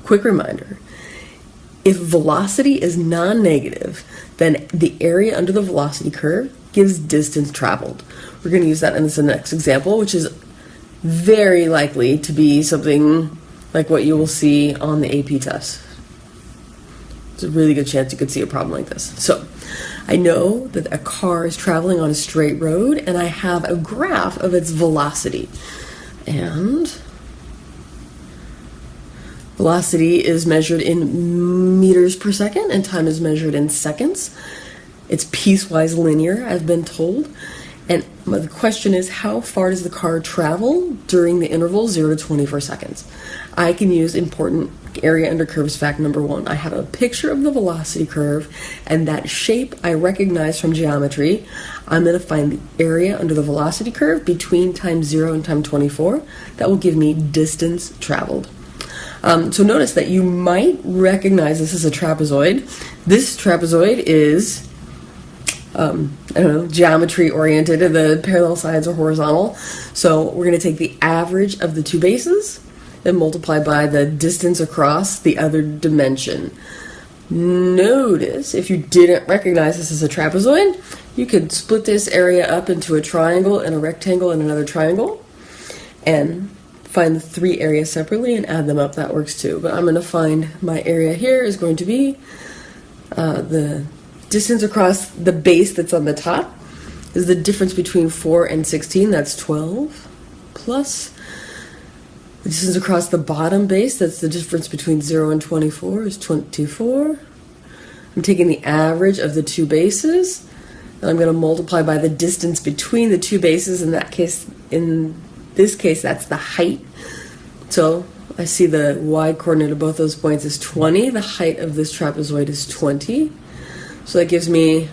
quick reminder, if velocity is non-negative, then the area under the velocity curve gives distance traveled. We're going to use that in this next example, which is very likely to be something like what you will see on the AP test. There's a really good chance you could see a problem like this. So I know that a car is traveling on a straight road, and I have a graph of its velocity. And velocity is measured in meters per second, and time is measured in seconds. It's piecewise linear, I've been told. And the question is, how far does the car travel during the interval 0 to 24 seconds? I can use important area under curves fact number 1. I have a picture of the velocity curve, and that shape I recognize from geometry. I'm going to find the area under the velocity curve between time 0 and time 24. That will give me distance traveled. So notice that you might recognize this as a trapezoid. This trapezoid is geometry oriented, and the parallel sides are horizontal. So we're going to take the average of the two bases and multiply by the distance across the other dimension. Notice, if you didn't recognize this as a trapezoid, you could split this area up into a triangle and a rectangle and another triangle, and find the three areas separately and add them up. That works too. But I'm going to find my area here is going to be the distance across the base that's on the top is the difference between 4 and 16, that's 12, plus the distance across the bottom base, that's the difference between 0 and 24, is 24. I'm taking the average of the two bases, and I'm going to multiply by the distance between the two bases. In this case, that's the height. So I see the y coordinate of both those points is 20. The height of this trapezoid is 20. So that gives me,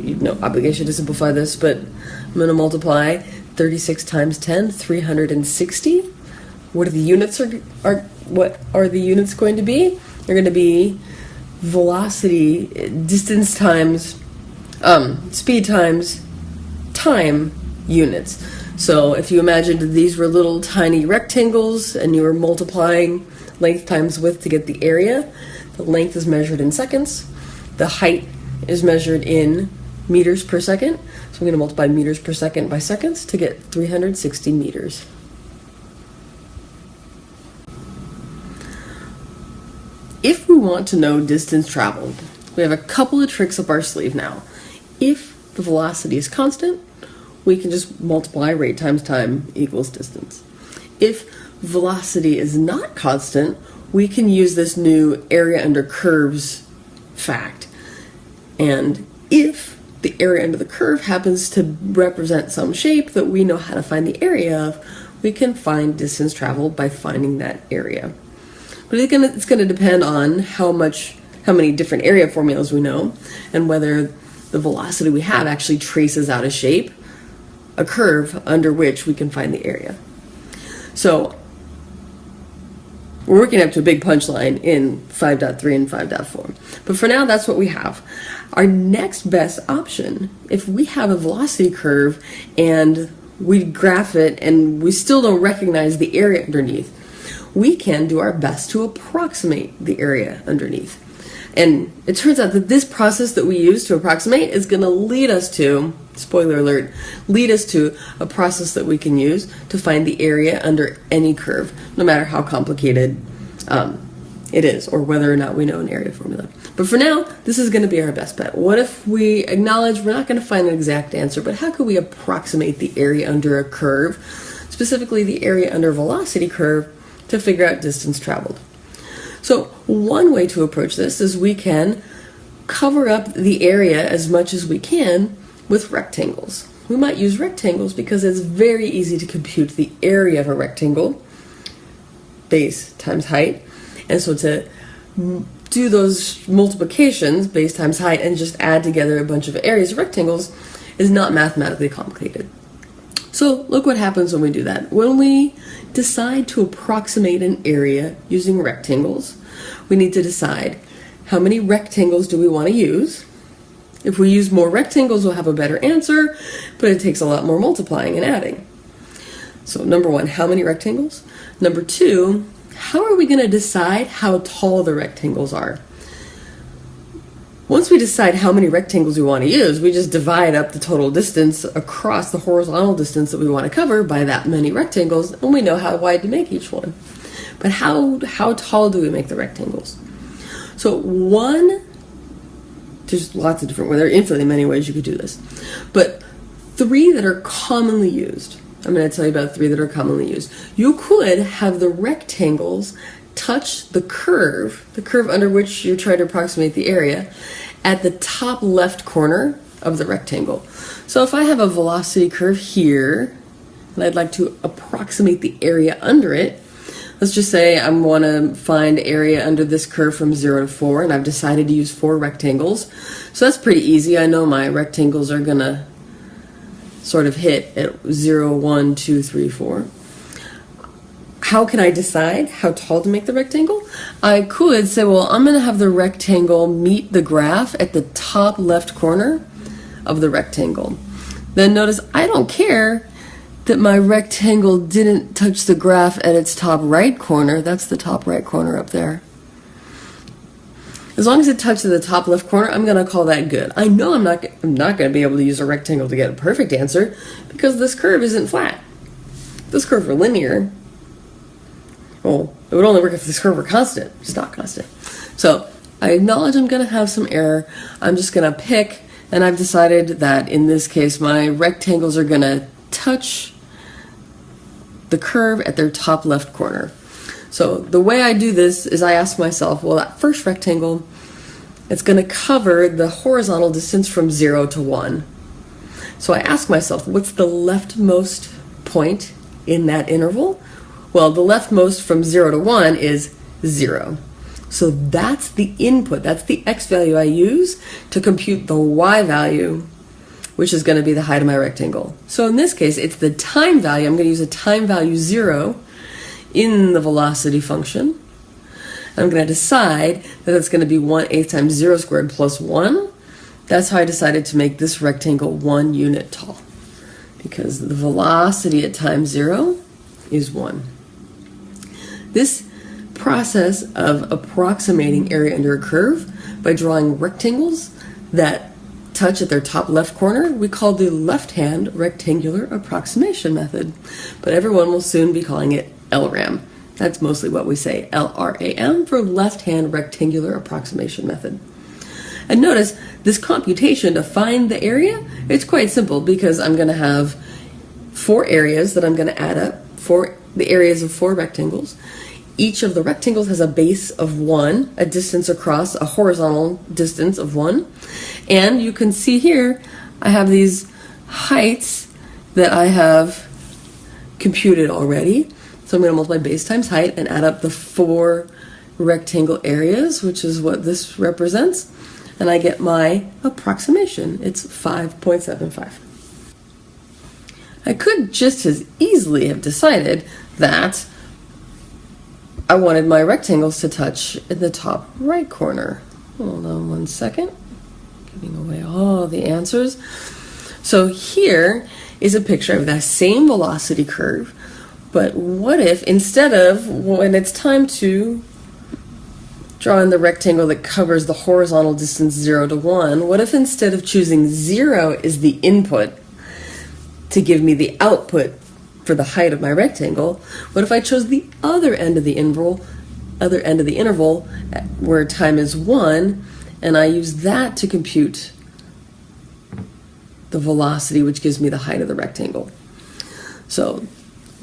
no obligation to simplify this, but I'm going to multiply 36 times 10, 360. What are the units what are the units going to be? They're going to be velocity, distance times, speed times time units. So if you imagined these were little tiny rectangles and you were multiplying length times width to get the area, the length is measured in seconds. The height is measured in meters per second. So I'm going to multiply meters per second by seconds to get 360 meters. If we want to know distance traveled, we have a couple of tricks up our sleeve now. If the velocity is constant, we can just multiply rate times time equals distance. If velocity is not constant, we can use this new area under curves fact. And if the area under the curve happens to represent some shape that we know how to find the area of, we can find distance traveled by finding that area. But it's going to depend on how many different area formulas we know, and whether the velocity we have actually traces out a shape, a curve under which we can find the area. So we're working up to a big punchline in 5.3 and 5.4. But for now, that's what we have. Our next best option, if we have a velocity curve and we graph it and we still don't recognize the area underneath, we can do our best to approximate the area underneath. And it turns out that this process that we use to approximate is going to lead us to, spoiler alert, lead us to a process that we can use to find the area under any curve, no matter how complicated it is, or whether or not we know an area formula. But for now, this is going to be our best bet. What if we acknowledge we're not going to find an exact answer, but how could we approximate the area under a curve, specifically the area under a velocity curve, to figure out distance traveled? So one way to approach this is we can cover up the area as much as we can with rectangles. We might use rectangles because it's very easy to compute the area of a rectangle, base times height. And so to do those multiplications, base times height, and just add together a bunch of areas of rectangles is not mathematically complicated. So look what happens when we do that. When we decide to approximate an area using rectangles, we need to decide how many rectangles do we want to use. If we use more rectangles, we'll have a better answer, but it takes a lot more multiplying and adding. So number one, how many rectangles? Number two, how are we going to decide how tall the rectangles are? Once we decide how many rectangles we want to use, we just divide up the total distance across the horizontal distance that we want to cover by that many rectangles, and we know how wide to make each one. But how tall do we make the rectangles? So there's lots of different ways, there are infinitely many ways you could do this, but 3 that are commonly used. I'm going to tell you about 3 that are commonly used. You could have the rectangles touch the curve under which you're trying to approximate the area, at the top left corner of the rectangle. So if I have a velocity curve here, and I'd like to approximate the area under it, let's just say I want to find area under this curve from 0 to 4, and I've decided to use 4 rectangles. So that's pretty easy. I know my rectangles are going to sort of hit at 0, 1, 2, 3, 4. How can I decide how tall to make the rectangle? I could say, well, I'm going to have the rectangle meet the graph at the top left corner of the rectangle. Then notice I don't care that my rectangle didn't touch the graph at its top right corner. That's the top right corner up there. As long as it touches the top left corner, I'm going to call that good. I know I'm not going to be able to use a rectangle to get a perfect answer because this curve isn't flat. If this curve were linear, well, it would only work if this curve were constant. It's not constant. So I acknowledge I'm going to have some error. I'm just going to pick, and I've decided that in this case my rectangles are going to touch the curve at their top left corner. So the way I do this is I ask myself, well, that first rectangle, it's going to cover the horizontal distance from 0 to 1. So I ask myself, what's the leftmost point in that interval? Well, the leftmost from 0 to 1 is 0. So that's the input, that's the x value I use to compute the y value, which is going to be the height of my rectangle. So in this case, it's the time value. I'm going to use a time value 0 in the velocity function. I'm going to decide that it's going to be 1/8 times 0 squared plus 1. That's how I decided to make this rectangle 1 unit tall, because the velocity at time 0 is 1. This process of approximating area under a curve by drawing rectangles that touch at their top left corner, we call the left-hand rectangular approximation method. But everyone will soon be calling it LRAM. That's mostly what we say, LRAM, for left-hand rectangular approximation method. And notice this computation to find the area, it's quite simple because I'm going to have 4 areas that I'm going to add up, for the areas of 4 rectangles. Each of the rectangles has a base of 1, a distance across, a horizontal distance of 1. And you can see here, I have these heights that I have computed already. So I'm going to multiply base times height and add up the 4 rectangle areas, which is what this represents. And I get my approximation. It's 5.75. I could just as easily have decided that I wanted my rectangles to touch in the top right corner. Hold on one second. Giving away all the answers. So here is a picture of that same velocity curve, but what if instead of, when it's time to draw in the rectangle that covers the horizontal distance 0 to 1, what if instead of choosing 0 is the input to give me the output for the height of my rectangle, what if I chose the other end of the interval where time is 1, and I use that to compute the velocity, which gives me the height of the rectangle. So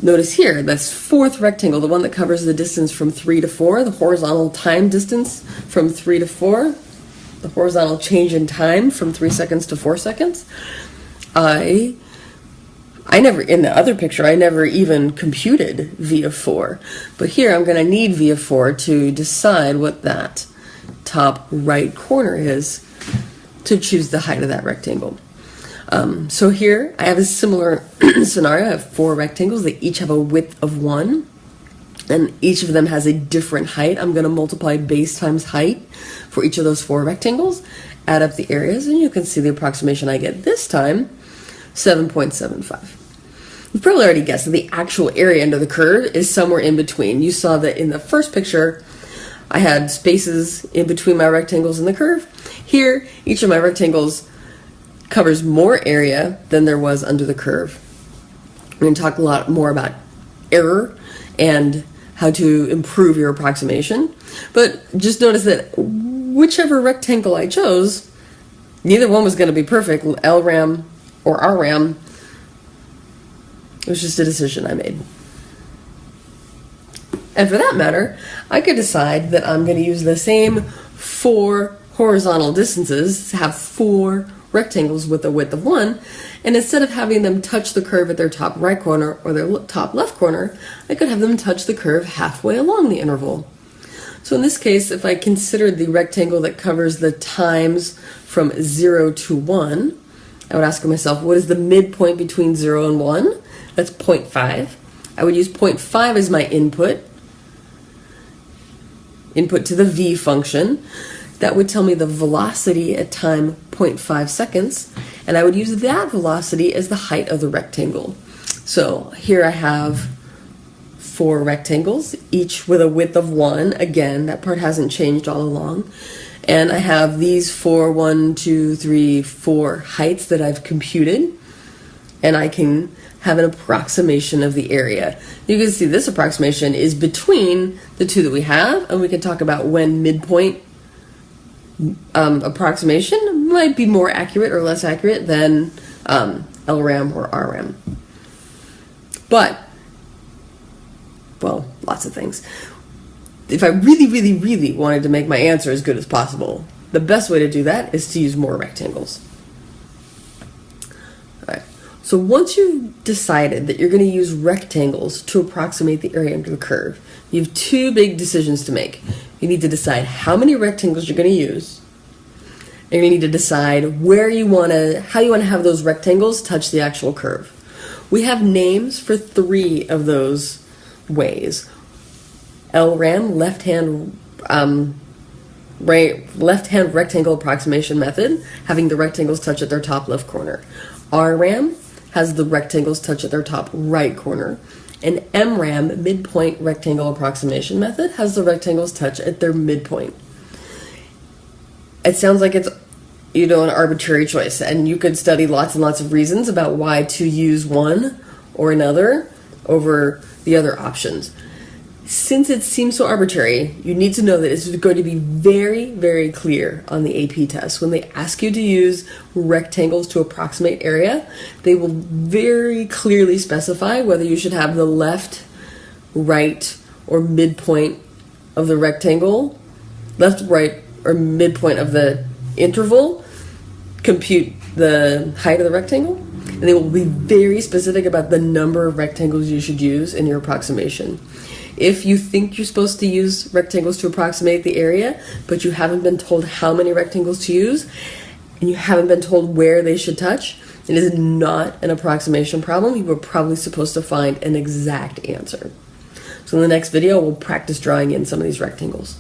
notice here, that's 4th rectangle, the one that covers the distance from 3 to 4, the horizontal time distance from 3 to 4, the horizontal change in time from 3 seconds to 4 seconds. I never, in the other picture, I never even computed V of 4. But here I'm going to need V of 4 to decide what that top right corner is to choose the height of that rectangle. So here I have a similar scenario. I have 4 rectangles. They each have a width of 1. And each of them has a different height. I'm going to multiply base times height for each of those 4 rectangles, add up the areas, and you can see the approximation I get this time, 7.75. We've probably already guessed that the actual area under the curve is somewhere in between. You saw that in the first picture, I had spaces in between my rectangles and the curve. Here, each of my rectangles covers more area than there was under the curve. We're going to talk a lot more about error and how to improve your approximation. But just notice that whichever rectangle I chose, neither one was going to be perfect, LRAM or RRAM. It was just a decision I made. And for that matter, I could decide that I'm going to use the same 4 horizontal distances, have 4 rectangles with a width of 1, and instead of having them touch the curve at their top right corner or their top left corner, I could have them touch the curve halfway along the interval. So in this case, if I considered the rectangle that covers the times from 0 to 1, I would ask myself, what is the midpoint between 0 and 1? That's 0.5. I would use 0.5 as my input to the v function. That would tell me the velocity at time 0.5 seconds, and I would use that velocity as the height of the rectangle. So here I have 4 rectangles, each with a width of 1. Again, that part hasn't changed all along. And I have these 4 heights that I've computed, and I can have an approximation of the area. You can see this approximation is between the 2 that we have, and we can talk about when midpoint approximation might be more accurate or less accurate than LRAM or RRAM. But, well, lots of things. If I really wanted to make my answer as good as possible, the best way to do that is to use more rectangles. All right. So once you've decided that you're going to use rectangles to approximate the area under the curve, you have 2 big decisions to make. You need to decide how many rectangles you're going to use, and you're going to need to decide how you want to have those rectangles touch the actual curve. We have names for 3 of those ways. LRAM, left-hand rectangle approximation method, having the rectangles touch at their top left corner. RRAM has the rectangles touch at their top right corner. And MRAM, midpoint rectangle approximation method, has the rectangles touch at their midpoint. It sounds like it's an arbitrary choice, and you could study lots and lots of reasons about why to use one or another over the other options. Since it seems so arbitrary, you need to know that it's going to be very, very clear on the AP test. When they ask you to use rectangles to approximate area, they will very clearly specify whether you should have the left, right, or midpoint of the rectangle, left, right, or midpoint of the interval, compute the height of the rectangle, and they will be very specific about the number of rectangles you should use in your approximation. If you think you're supposed to use rectangles to approximate the area, but you haven't been told how many rectangles to use, and you haven't been told where they should touch, it is not an approximation problem. You were probably supposed to find an exact answer. So in the next video, we'll practice drawing in some of these rectangles.